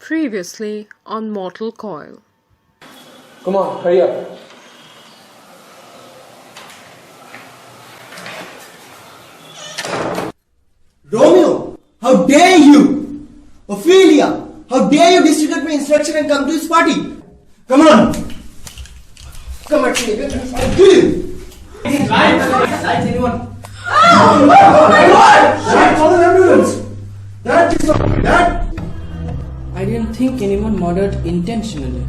Previously on Mortal Coil. Come on, hurry up. Romeo, how dare you? Ophelia, how dare you disregard my instruction and come to this party? Come on. Come at me. I'll kill you. Lights, anyone? Oh my God! Call an ambulance. That is not that. I didn't think anyone murdered intentionally.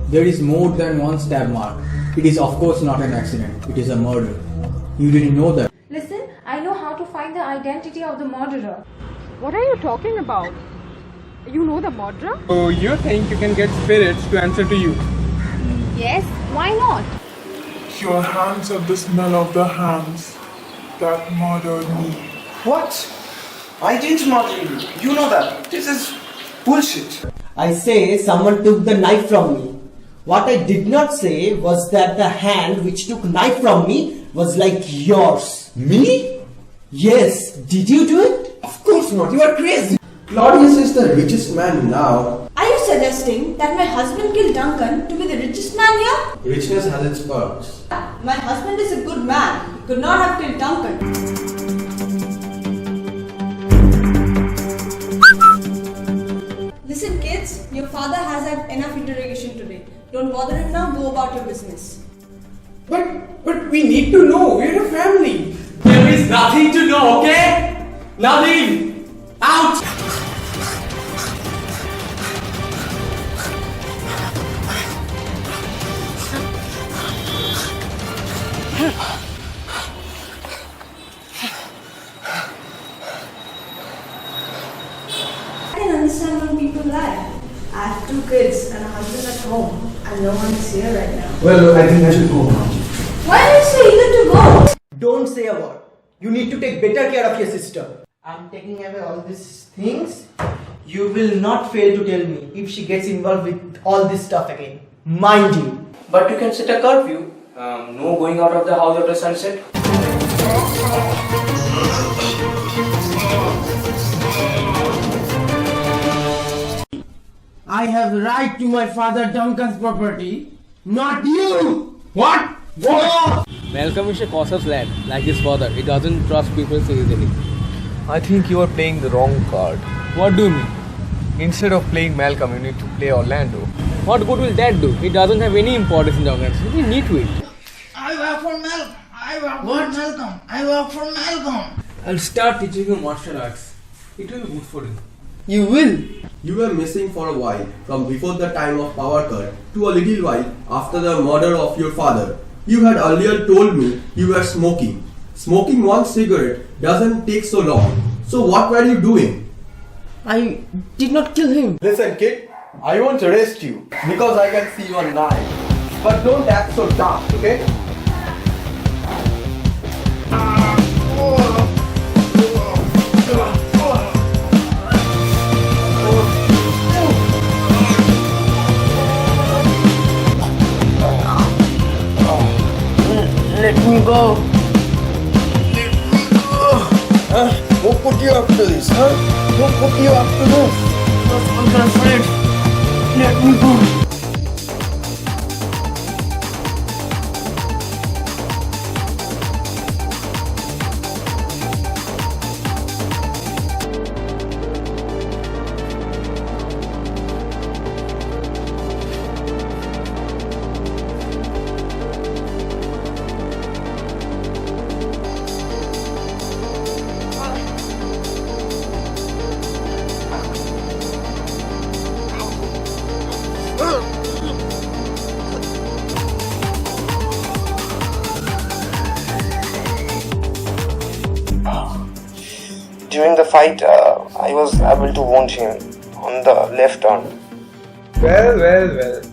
There is more than one stab mark. It is of course not an accident. It is a murder. You didn't know that. Listen, I know how to find the identity of the murderer. What are you talking about? You know the murderer? So you think you can get spirits to answer to you? Yes, why not? Your hands have the smell of the hands that murdered me. What? I didn't murder you. You know that. This is bullshit. I say someone took the knife from me. What I did not say was that the hand which took knife from me was like yours. Me? Yes, did you do it? Of course not. You are crazy. Claudius is the richest man now. Are you suggesting that my husband killed Duncan to be the richest man here? Richness has its perks. My husband is a good man. He could not have killed Duncan. Listen kids, your father has had enough interrogation today. Don't bother him now, go about your business. But we need to know. We're a family. There is nothing to know, okay? Nothing. Out. I can understand when people lie. I have 2 kids and a husband at home, and no one is here right now. Well, I think I should go now. Why do you say either to go? Don't say a word. You need to take better care of your sister. I'm taking away all these things. You will not fail to tell me if she gets involved with all this stuff again. Mind you. But you can set a curfew. No going out of the house after sunset. I have right to my father Duncan's property, not you. What? What? Malcolm is a cautious lad, like his father. He doesn't trust people so easily. I think you are playing the wrong card. What do you mean? Instead of playing Malcolm, you need to play Orlando. What good will that do? He doesn't have any importance in the organization. We need to it. I work for Malcolm. I work for Malcolm. I work for Malcolm. I'll start teaching you martial arts. It will be good for you. You will. You were missing for a while, from before the time of power cut to a little while after the murder of your father. You had earlier told me you were smoking. Smoking one cigarette doesn't take so long. So what were you doing? I did not kill him. Listen, kid, I won't arrest you because I can see your knife. But don't act so daft, okay? Let me go. Who put you up to this, huh? Who put you up to this? I'm afraid. Let me go. During the fight, I was able to wound him on the left arm. Well.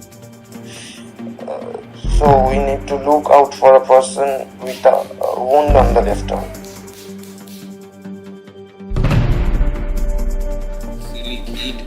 So we need to look out for a person with a wound on the left arm. Silly kid.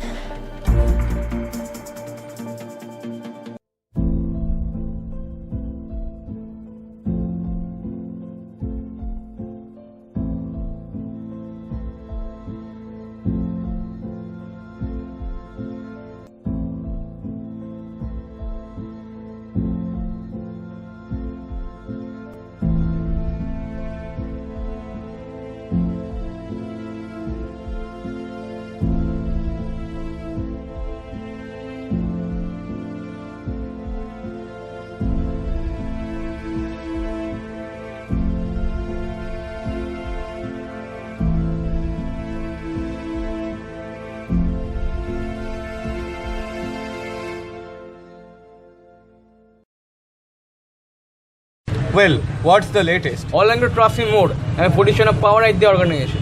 Well, what's the latest? All under trusting mode and position of power at the organization.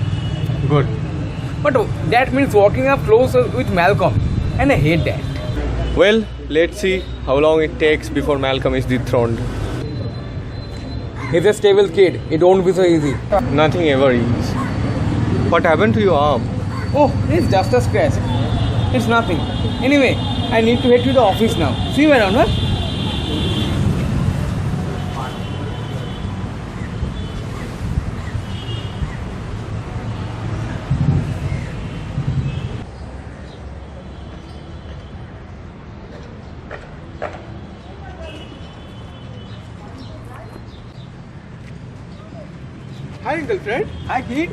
Good. But that means walking up closer with Malcolm, and I hate that. Well, let's see how long it takes before Malcolm is dethroned. He's a stable kid. It won't be so easy. Nothing ever is. What happened to your arm? Oh, it's just a scratch. It's nothing. Anyway, I need to head to the office now. See you around, huh? Hi, Uncle Fred. Hi, kid.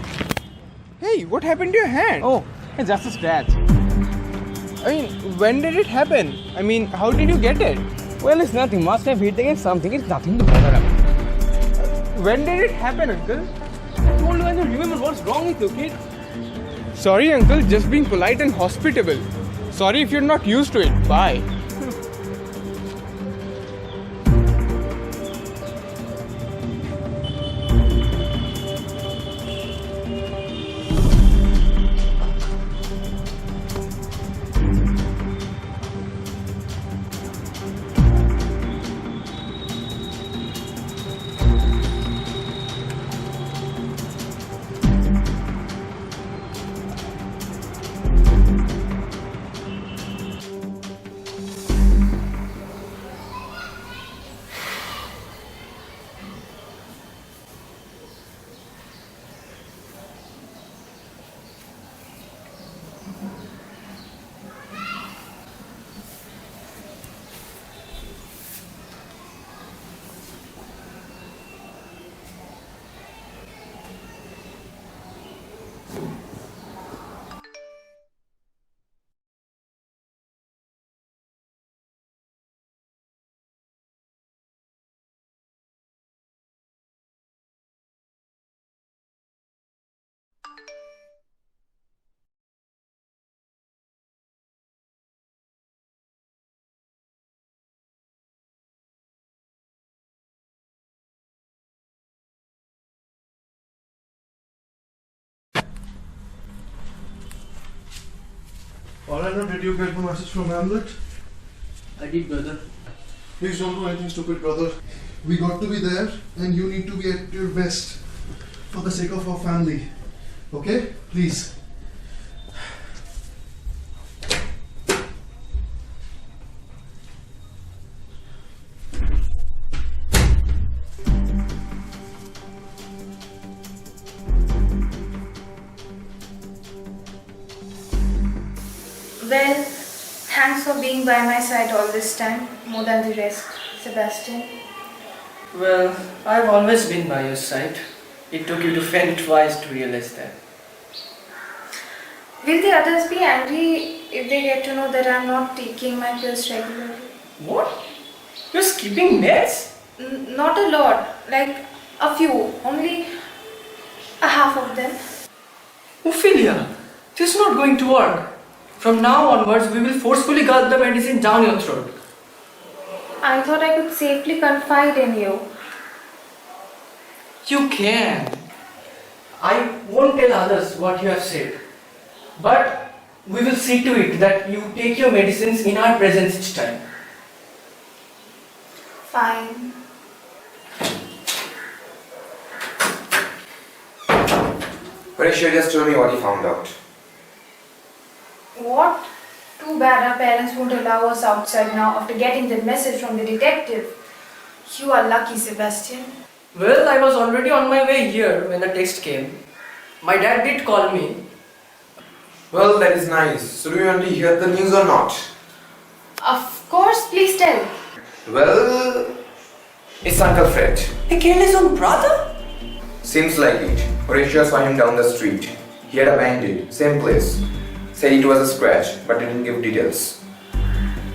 Hey, what happened to your hand? Oh, it's just a scratch. I mean, when did it happen? I mean, how did you get it? Well, it's nothing. Must have hit against something. It's nothing to bother about. When did it happen, Uncle? I told you I don't remember what's wrong with you, kid. Sorry, Uncle. Just being polite and hospitable. Sorry if you're not used to it. Bye. Orlando, did you get the message from Hamlet? I did, brother. Please don't do anything stupid, brother. We got to be there, and you need to be at your best for the sake of our family. Okay? Please. Well, thanks for being by my side all this time, more than the rest, Sebastian. Well, I've always been by your side. It took you to fail twice to realize that. Will the others be angry if they get to know that I'm not taking my pills regularly? What? You're skipping meds? Not a lot, like a few, only a half of them. Ophelia, this is not going to work. From now onwards, we will forcefully gulp the medicine down your throat. I thought I could safely confide in you. You can. I won't tell others what you have said. But we will see to it that you take your medicines in our presence each time. Fine. Horatio just told me what he found out. What? Too bad our parents won't allow us outside now after getting the message from the detective. You are lucky, Sebastian. Well, I was already on my way here when the text came. My dad did call me. Well, that is nice. So do you want to hear the news or not? Of course, please tell. Well, it's Uncle Fred. He killed his own brother? Seems like it. Horatio saw him down the street. He had a bandit, same place. Said it was a scratch, but didn't give details.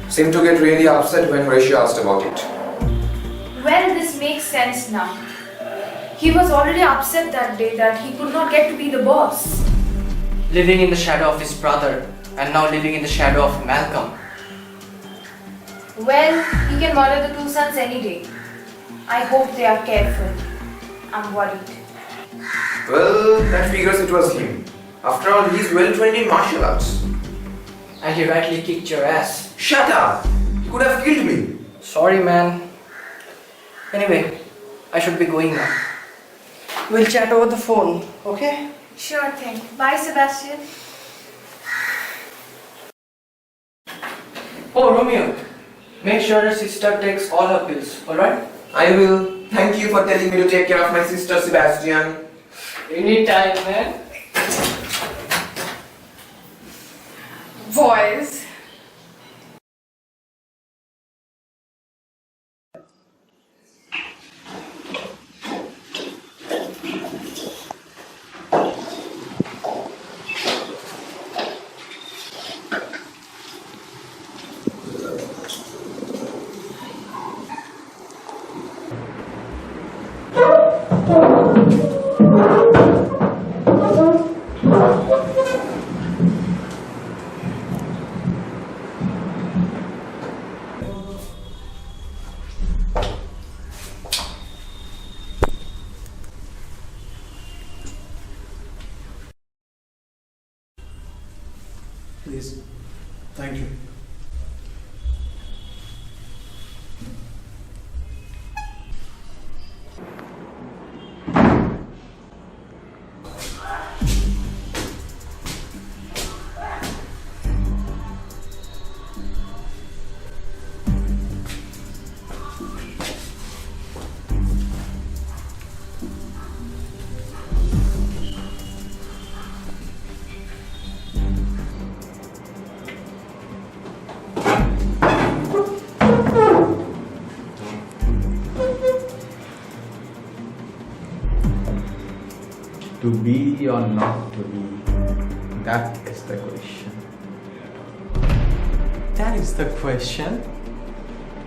Seemed to get really upset when Horatio asked about it. Well, this makes sense now. He was already upset that day that he could not get to be the boss. Living in the shadow of his brother and now living in the shadow of Malcolm. Well, he can murder the two sons any day. I hope they are careful. I'm worried. Well, that figures it was him. After all, he's well trained in martial arts. And he rightly kicked your ass. Shut up! He could have killed me. Sorry, man. Anyway, I should be going now. We'll chat over the phone, okay? Sure thing. Bye, Sebastian. Oh, Romeo. Make sure your sister takes all her pills, alright? I will. Thank you for telling me to take care of my sister, Sebastian. Anytime, man. Boys. Please. Thank you. To be or not to be, that is the question. That is the question?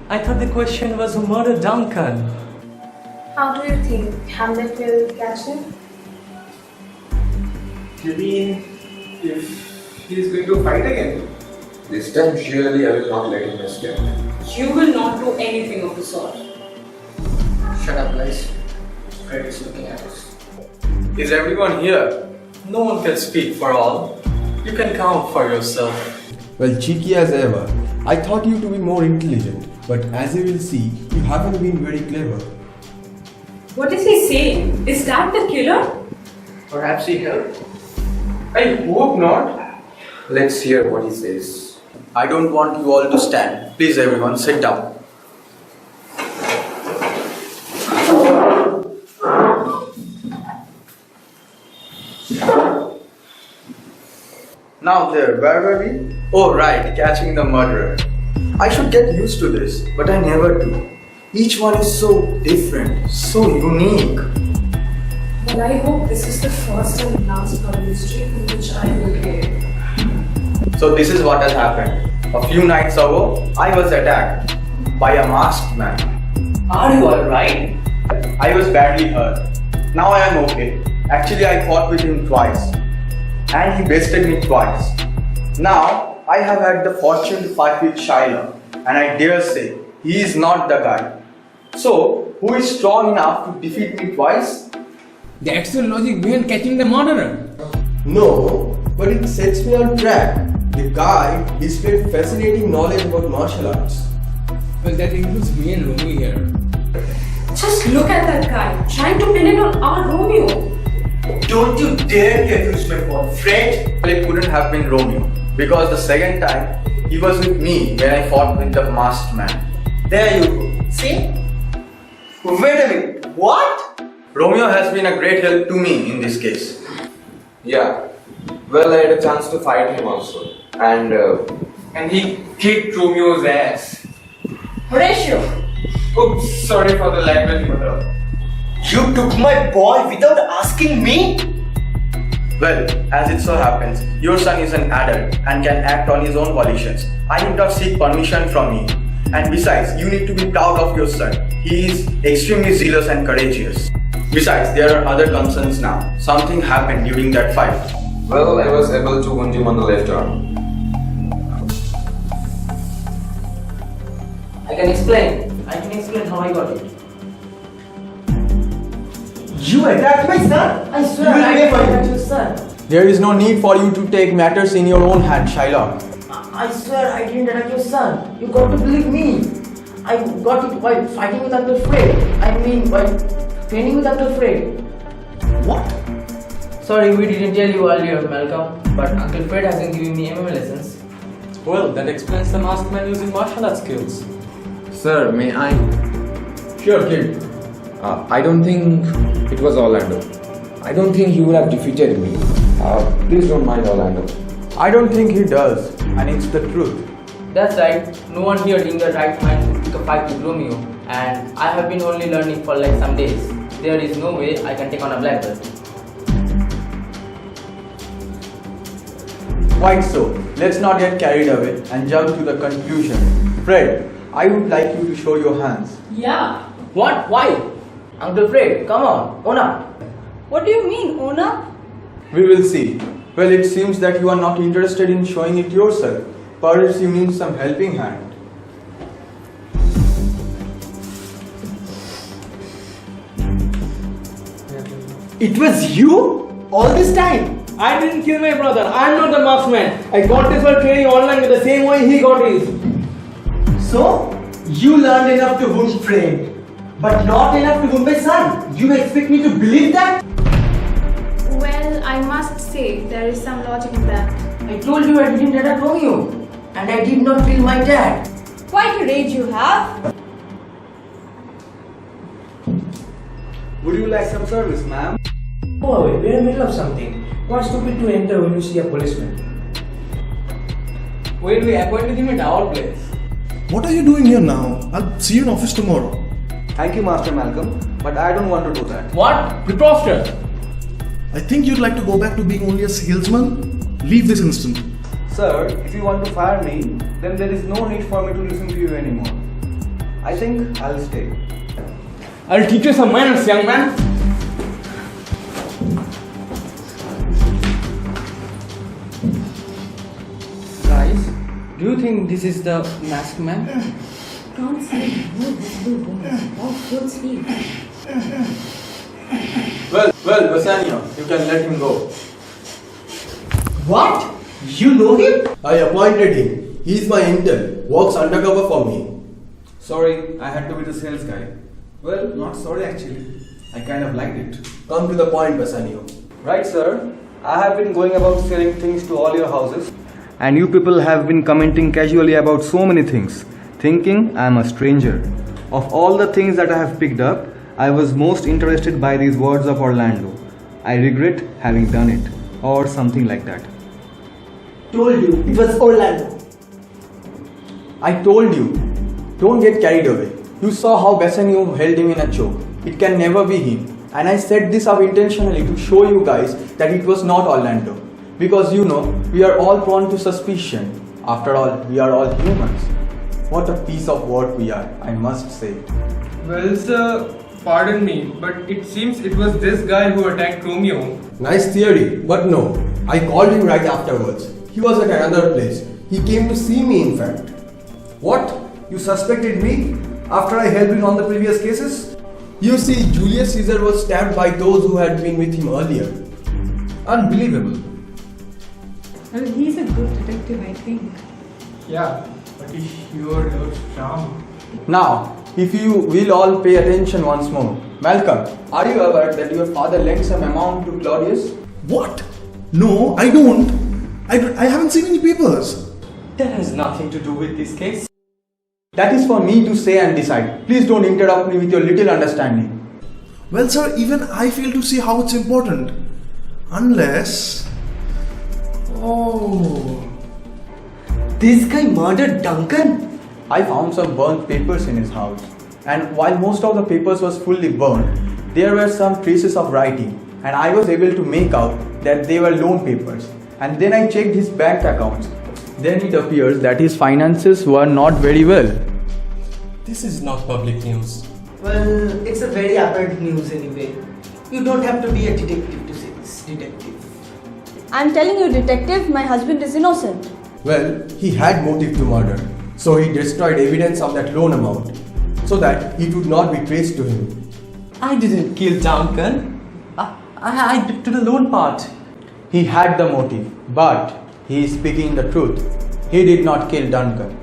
I thought the question was who murdered Duncan. How do you think Hamlet will catch him? You mean if he's going to fight again? This time, surely I will not let him escape. You will not do anything of the sort. Shut up, guys. Fred is looking at us. Is everyone here? No one can speak for all. You can count for yourself. Well, cheeky as ever. I thought you to be more intelligent, but as you will see, you haven't been very clever. What is he saying? Is that the killer? Perhaps he helped? I hope not. Let's hear what he says. I don't want you all to stand. Please everyone, sit down. Now there, where were we? Oh right, catching the murderer. I should get used to this, but I never do. Each one is so different, so unique. Well, I hope this is the first and last murder mystery in which I will play. So this is what has happened. A few nights ago, I was attacked by a masked man. Are you alright? I was badly hurt. Now I am okay. Actually, I fought with him twice. And he bested me twice. Now, I have had the fortune to fight with Shiloh. And I dare say, he is not the guy. So, who is strong enough to defeat me twice? That's the logic behind catching the murderer. No, but it sets me on track. The guy displayed fascinating knowledge about martial arts. Well, that includes me and Romeo here. Just look at that guy, trying to pin it on our Romeo. Don't you dare to accuse my boy, Fred! Well, it couldn't have been Romeo, because the second time, he was with me when I fought with the masked man. There you go. See? Wait a minute, what? Romeo has been a great help to me in this case. Yeah. Well, I had a chance to fight him also. And he kicked Romeo's ass. Horatio! Oops, sorry for the language, mother. You took my boy without asking me? Well, as it so happens, your son is an adult and can act on his own volitions. I did not seek permission from you. And besides, you need to be proud of your son. He is extremely zealous and courageous. Besides, there are other concerns now. Something happened during that fight. Well, I was able to wound him on the left arm. I can explain how I got it. You attacked my son. I swear You will I pay for didn't it. attack your son. There is no need for you to take matters in your own hand, Shylock. I swear I didn't attack your son. You got to believe me. I got it while fighting with Uncle Fred. I mean, while training with Uncle Fred. What? Sorry, we didn't tell you earlier, Malcolm, but Uncle Fred hasn't given me MMA lessons. Well, that explains the masked man using martial arts skills. Sir, may I? Sure, kid. I don't think it was Orlando. I don't think he would have defeated me. Please don't mind Orlando. I don't think he does, and it's the truth. That's right. No one here in their right mind would pick a fight with Romeo, and I have been only learning for like some days. There is no way I can take on a black belt. Quite so. Let's not get carried away and jump to the conclusion. Fred, I would like you to show your hands. Yeah. What? Why? Uncle Fred, come on, own up. What do you mean, Ona? We will see. Well, it seems that you are not interested in showing it yourself. Perhaps you need some helping hand. It was you? All this time? I didn't kill my brother. I'm not the marksman. I got this while training online with the same way he got his. So, you learned enough to wound Fred, but not enough to wound my son. You expect me to believe that? Well, I must say, there is some logic in that. I told you I didn't attack Romeo, and I did not kill my dad. Quite a rage you have. Would you like some service, ma'am? Oh, we're in the middle of something. What's stupid to enter when you see a policeman? We'll be appointed him at our place. What are you doing here now? I'll see you in office tomorrow. Thank you, Master Malcolm, but I don't want to do that. What? Preposterous. I think you'd like to go back to being only a salesman. Leave this instant. Sir, if you want to fire me, then there is no need for me to listen to you anymore. I think I'll stay. I'll teach you some manners, young man. Guys, do you think this is the masked man? Don't sleep. Don't sleep. Well, Bassanio, you can let him go. What? You know him? I appointed him. He's my intel. Works undercover for me. Sorry, I had to be the sales guy. Well, not sorry actually. I kind of liked it. Come to the point, Bassanio. Right, sir. I have been going about selling things to all your houses. And you people have been commenting casually about so many things, thinking I am a stranger. Of all the things that I have picked up, I was most interested by these words of Orlando. I regret having done it, or something like that. Told you, it was Orlando. I told you, don't get carried away. You saw how Bassanio held him in a choke. It can never be him. And I said this up intentionally to show you guys that it was not Orlando. Because you know, we are all prone to suspicion. After all, we are all humans. What a piece of work we are, I must say. Well, sir, pardon me, but it seems it was this guy who attacked Romeo. Nice theory, but no. I called him right afterwards. He was at another place. He came to see me, in fact. What? You suspected me? After I helped in all the previous cases? You see, Julius Caesar was stabbed by those who had been with him earlier. Unbelievable. Well, he's a good detective, I think. Yeah, but he sure looks charming. Now, if you will all pay attention once more. Malcolm, are you aware that your father lent some amount to Claudius? What? No, I don't. I haven't seen any papers. That has nothing to do with this case. That is for me to say and decide. Please don't interrupt me with your little understanding. Well, sir, even I fail to see how it's important. Unless... Oh... This guy murdered Duncan? I found some burnt papers in his house. And while most of the papers was fully burnt, there were some traces of writing. And I was able to make out that they were loan papers. And then I checked his bank accounts. Then it appears that his finances were not very well. This is not public news. Well, it's a very apparent news anyway. You don't have to be a detective to say this, detective. I'm telling you, detective, my husband is innocent. Well, he had motive to murder. So he destroyed evidence of that loan amount, so that it would not be traced to him. I didn't kill Duncan. To the loan part. He had the motive, but he is speaking the truth. He did not kill Duncan.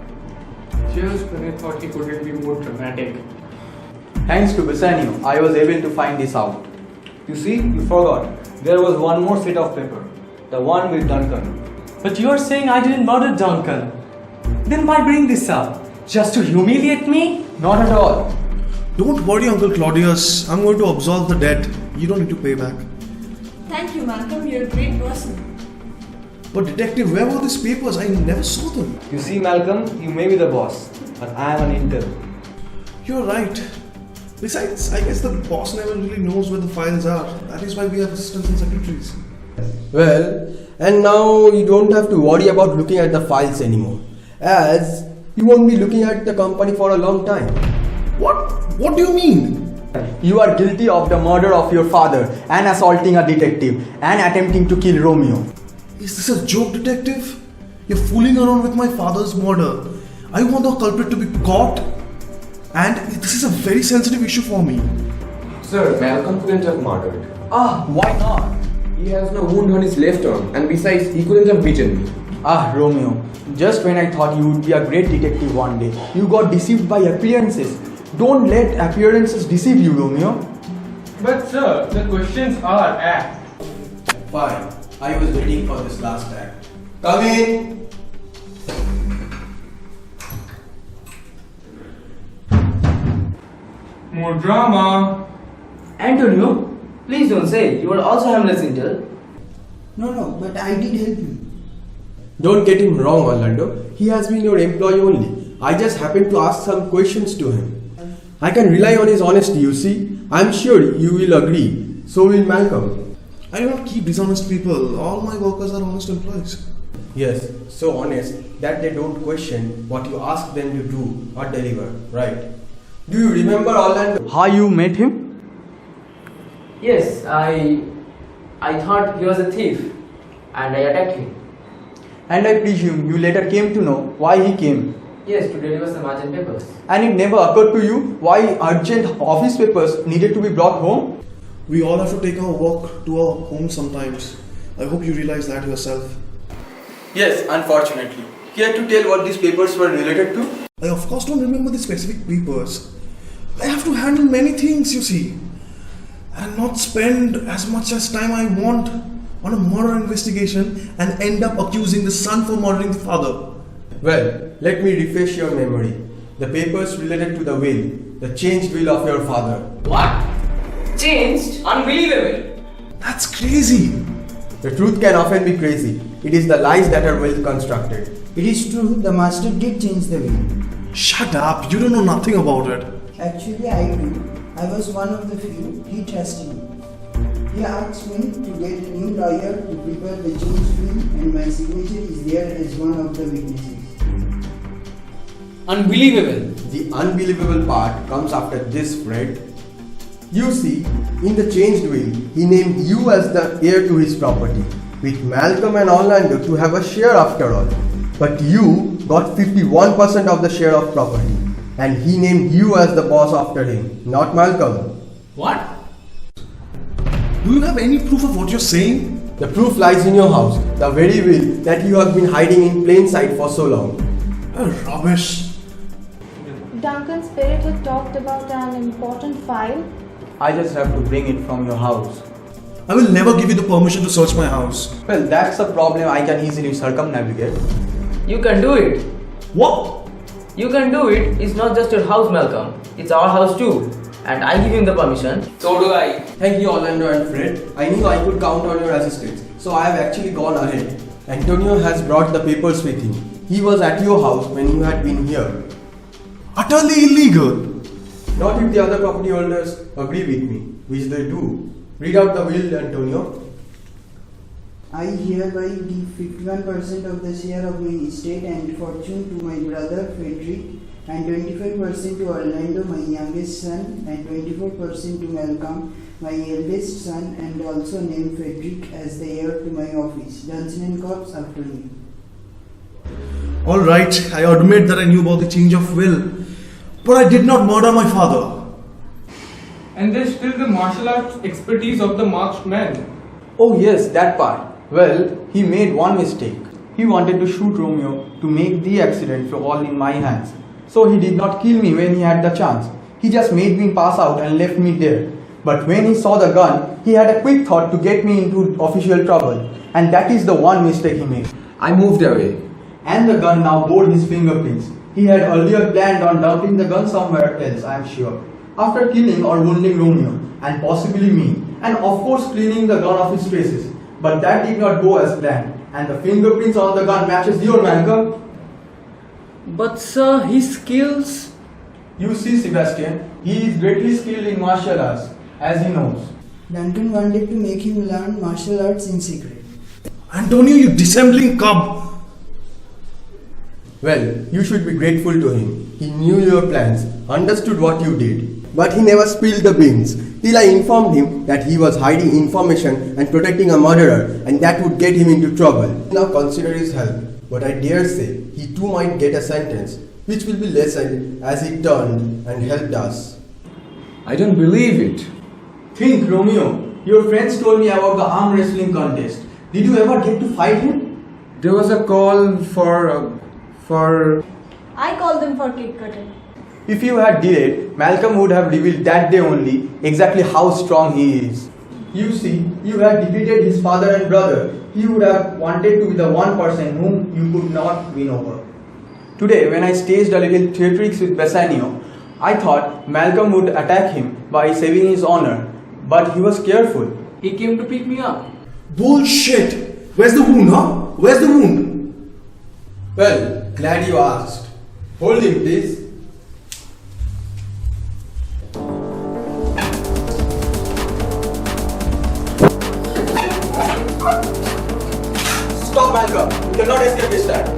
Just when I thought he couldn't be more dramatic. Thanks to Bassanio, I was able to find this out. You see, you forgot. There was one more sheet of paper. The one with Duncan. But you are saying I didn't murder Duncan. Then why bring this up? Just to humiliate me? Not at all. Don't worry, Uncle Claudius. I'm going to absolve the debt. You don't need to pay back. Thank you, Malcolm. You're a great person. But detective, where were these papers? I never saw them. You see, Malcolm, you may be the boss, but I am an intern. You're right. Besides, I guess the boss never really knows where the files are. That is why we have assistants and secretaries. Well, and now you don't have to worry about looking at the files anymore, as you won't be looking at the company for a long time. What do you mean? You are guilty of the murder of your father and assaulting a detective and attempting to kill Romeo. Is this a joke, detective? You're fooling around with my father's murder. I want the culprit to be caught, and this is a very sensitive issue for me. Sir, Malcolm couldn't have murdered. Why not? He has no wound on his left arm, and besides, he couldn't have beaten me. Romeo, just when I thought you would be a great detective one day, you got deceived by appearances. Don't let appearances deceive you, Romeo. But sir, the questions are apt. Fine, I was waiting for this last act. Come in! More drama. Antonio, please don't say you are also harmless intel. No, but I did help you. Don't get him wrong, Orlando. He has been your employee only. I just happened to ask some questions to him. I can rely on his honesty, you see. I'm sure you will agree. So will Malcolm. I do not keep dishonest people. All my workers are honest employees. Yes, so honest that they don't question what you ask them to do or deliver, right? Do you remember, Orlando, how you met him? Yes, I thought he was a thief and I attacked him. And I presume you later came to know why he came. Yes, to deliver some urgent papers. And it never occurred to you why urgent office papers needed to be brought home? We all have to take our work to our home sometimes. I hope you realize that yourself. Yes, unfortunately. Care to tell what these papers were related to? I of course don't remember the specific papers. I have to handle many things, you see, and not spend as much as time I want on a murder investigation and end up accusing the son for murdering the father. Well, let me refresh your memory. The papers related to the will, the changed will of your father. What? Changed? Unbelievable. That's crazy. The truth can often be crazy. It is the lies that are well constructed. It is true, the master did change the will. Shut up, you don't know nothing about it. Actually, I do. I was one of the few he trusted me. He asked me to get a new lawyer to prepare the changed will, and my signature is there as one of the witnesses. Unbelievable. The unbelievable part comes after this, Fred. You see, in the changed will, he named you as the heir to his property, with Malcolm and Orlando to have a share after all. But you got 51% of the share of property, and he named you as the boss after him, not Malcolm. What? Do you have any proof of what you're saying? The proof lies in your house, the very will that you have been hiding in plain sight for so long. Rubbish. Duncan's spirit had talked about an important file. I just have to bring it from your house. I will never give you the permission to search my house. Well, that's a problem I can easily circumnavigate. You can do it. What? You can do it. It's not just your house, Malcolm. It's our house too. And I give him the permission. So do I. Thank you, Orlando and Fred. I knew I could count on your assistance, so I have actually gone ahead. Antonio has brought the papers with him. He was at your house when you had been here. Utterly illegal. Not if the other property holders agree with me, which they do. Read out the will, Antonio. I hereby give 51% of the share of my estate and fortune to my brother Frederick, and 25% to Orlando, my youngest son, and 24% to Malcolm, my eldest son, and also name Frederick as the heir to my office. Johnson & Corps after me. Alright, I admit that I knew about the change of will, but I did not murder my father. And there's still the martial arts expertise of the masked man. Oh yes, that part. Well, he made one mistake. He wanted to shoot Romeo to make the accident fall in my hands. So he did not kill me when he had the chance. He just made me pass out and left me there. But when he saw the gun, he had a quick thought to get me into official trouble. And that is the one mistake he made. I moved away. And the gun now bore his fingerprints. He had earlier planned on dumping the gun somewhere else, I am sure. After killing or wounding Romeo, and possibly me, and of course cleaning the gun of his traces. But that did not go as planned. And the fingerprints on the gun matches your, Malcolm. But sir, his skills... You see, Sebastian, he is greatly skilled in martial arts, as he knows. Duncan wanted to make him learn martial arts in secret. Antonio, you dissembling cub! Well, you should be grateful to him. He knew your plans, understood what you did. But he never spilled the beans, till I informed him that he was hiding information and protecting a murderer, and that would get him into trouble. Now consider his help, but I dare say he too might get a sentence, which will be lessened as he turned and helped us. I don't believe it. Think, Romeo, your friends told me about the arm wrestling contest. Did you ever get to fight him? There was a call for... I called them for cake cutting. If you had delayed, Malcolm would have revealed that day only exactly how strong he is. You see, you had defeated his father and brother. He would have wanted to be the one person whom you could not win over. Today, when I staged a little theatrics with Bassanio, I thought Malcolm would attack him by saving his honor, but he was careful. He came to pick me up. Bullshit! Where's the wound, huh? Where's the wound? Well, glad you asked. Hold him, please. Stop, Malcolm! You cannot escape this time.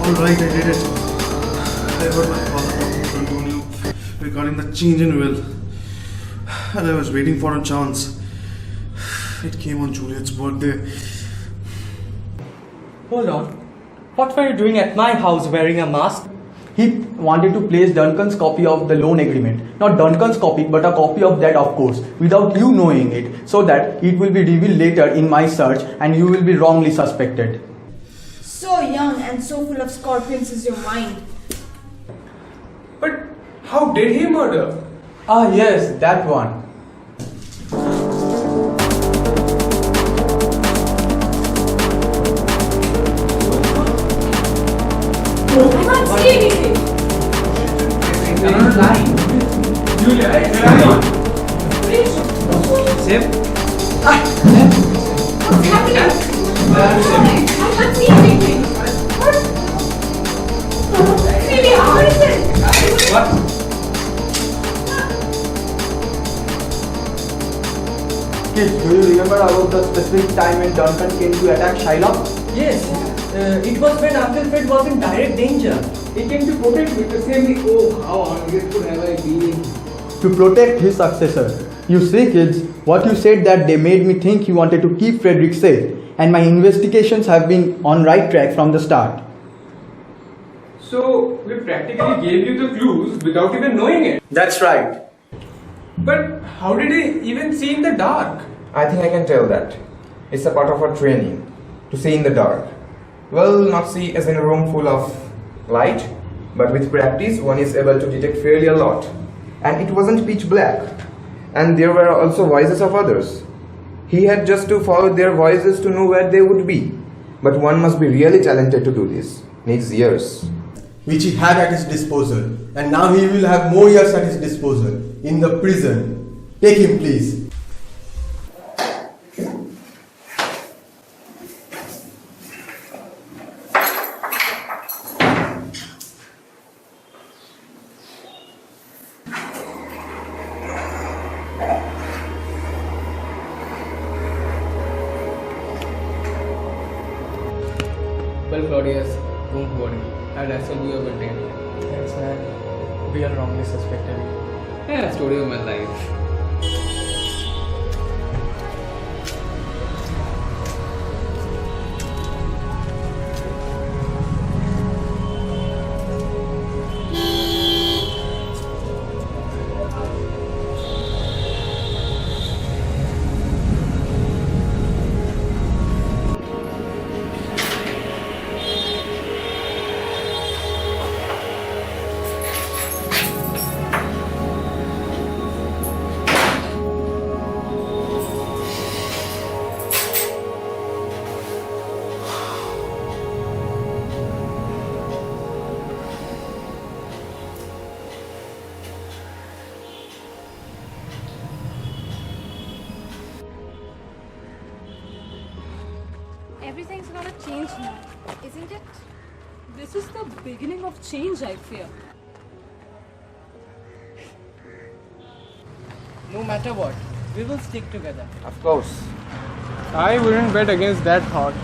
Alright, I did it. I heard my father talking to Antonio regarding the change in will. And I was waiting for a chance. It came on Juliet's birthday. Hold on. What were you doing at my house wearing a mask? He wanted to place Duncan's copy of the loan agreement. Not Duncan's copy, but a copy of that, of course, without you knowing it, so that it will be revealed later in my search and you will be wrongly suspected. So young and so full of scorpions is your mind. But how did he murder? Ah yes, that one. I can't see anything. I'm not lying. Julia, where are you? Sip. What's happening? I can't see anything. Really, how is it? What? Kids, do you remember about the specific time when Duncan came to attack Shylock? Yes. It was when Uncle Fred was in direct danger. He came to protect me to save me. Oh, how ungrateful have I been. To protect his successor. You see, kids, what you said that day made me think you wanted to keep Frederick safe, and my investigations have been on right track from the start. So, we practically gave you the clues without even knowing it. That's right. But how did he even see in the dark? I think I can tell that. It's a part of our training, to see in the dark. Well, not see as in a room full of light, but with practice one is able to detect fairly a lot. And it wasn't pitch black. And there were also voices of others. He had just to follow their voices to know where they would be. But one must be really talented to do this. Needs years. Which he had at his disposal. And now he will have more years at his disposal. In the prison. Take him, please. Claudius, don't worry. I'll assume you have a day. Thanks, man. We are wrongly suspected. Yeah, story of my life. Everything's gonna change now, isn't it? This is the beginning of change, I fear. No matter what, we will stick together. Of course. I wouldn't bet against that thought.